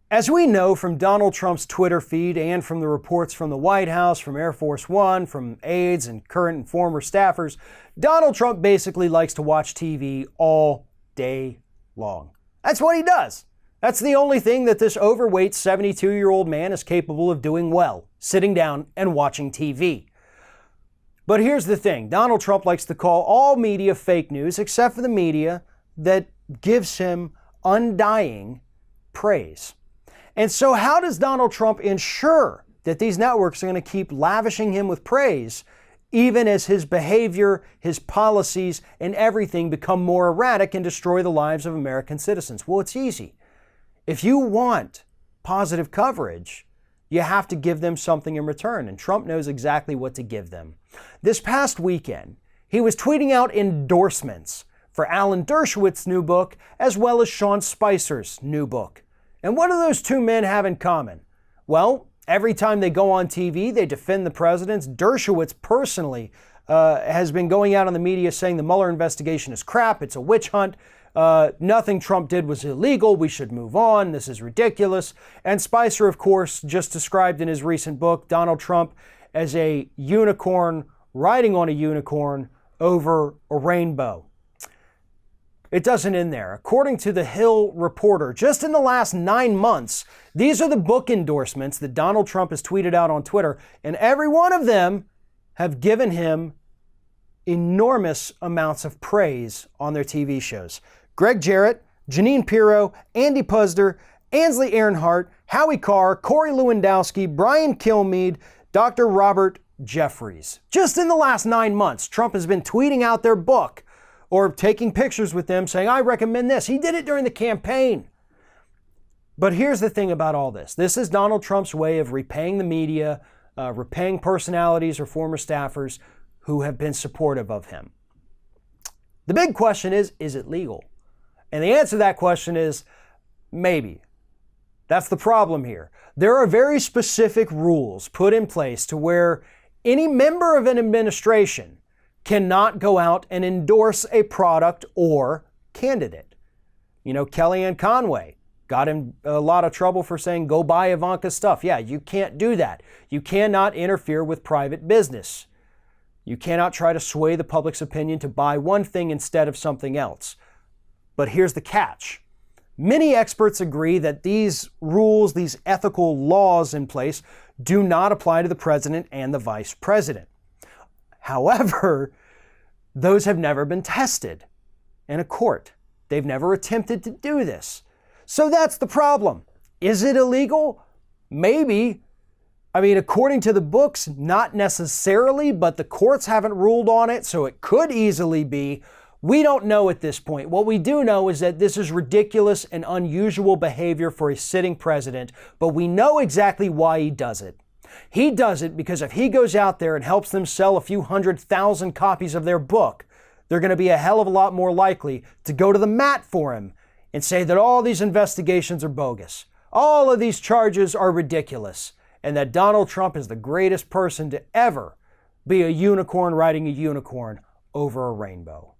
As we know from Donald Trump's Twitter feed and from the reports from the White House, from Air Force One, from aides and current and former staffers, Donald Trump basically likes to watch TV all day long. That's what he does. That's the only thing that this overweight 72-year-old man is capable of doing well, sitting down and watching TV. But here's the thing. Donald Trump likes to call all media fake news except for the media that gives him undying praise. And so how does Donald Trump ensure that these networks are going to keep lavishing him with praise even as his behavior, his policies, and everything become more erratic and destroy the lives of American citizens? Well, it's easy. If you want positive coverage, you have to give them something in return, and Trump knows exactly what to give them. This past weekend, he was tweeting out endorsements for Alan Dershowitz's new book as well as Sean Spicer's new book. And what do those two men have in common? Well, every time they go on TV, they defend the presidents. Dershowitz personally has been going out on the media saying the Mueller investigation is crap, it's a witch hunt, nothing Trump did was illegal, we should move on, this is ridiculous. And Spicer, of course, just described in his recent book Donald Trump as a unicorn riding on a unicorn over a rainbow. It doesn't end there. According to the Hill reporter, just in the last 9 months, these are the book endorsements that Donald Trump has tweeted out on Twitter, and every one of them have given him enormous amounts of praise on their TV shows. Greg Jarrett, Jeanine Pirro, Andy Puzder, Ainsley Earnhardt, Howie Carr, Corey Lewandowski, Brian Kilmeade, Dr. Robert Jeffries. Just in the last 9 months, Trump has been tweeting out their book or taking pictures with them saying, I recommend this. He did it during the campaign. But here's the thing about all this. This is Donald Trump's way of repaying the media, repaying personalities or former staffers who have been supportive of him. The big question is it legal? And the answer to that question is maybe. That's the problem here. There are very specific rules put in place to where any member of an administration cannot go out and endorse a product or candidate. You know, Kellyanne Conway got in a lot of trouble for saying, go buy Ivanka's stuff. Yeah, you can't do that. You cannot interfere with private business. You cannot try to sway the public's opinion to buy one thing instead of something else. But here's the catch. Many experts agree that these rules, these ethical laws in place, do not apply to the president and the vice president. However, those have never been tested in a court. They've never attempted to do this. So that's the problem. Is it illegal? Maybe. I mean, according to the books, not necessarily, but the courts haven't ruled on it, so it could easily be. We don't know at this point. What we do know is that this is ridiculous and unusual behavior for a sitting president, but we know exactly why he does it. He does it because if he goes out there and helps them sell a few 100,000 copies of their book, they're going to be a hell of a lot more likely to go to the mat for him and say that all these investigations are bogus. All of these charges are ridiculous, and that Donald Trump is the greatest person to ever be a unicorn riding a unicorn over a rainbow.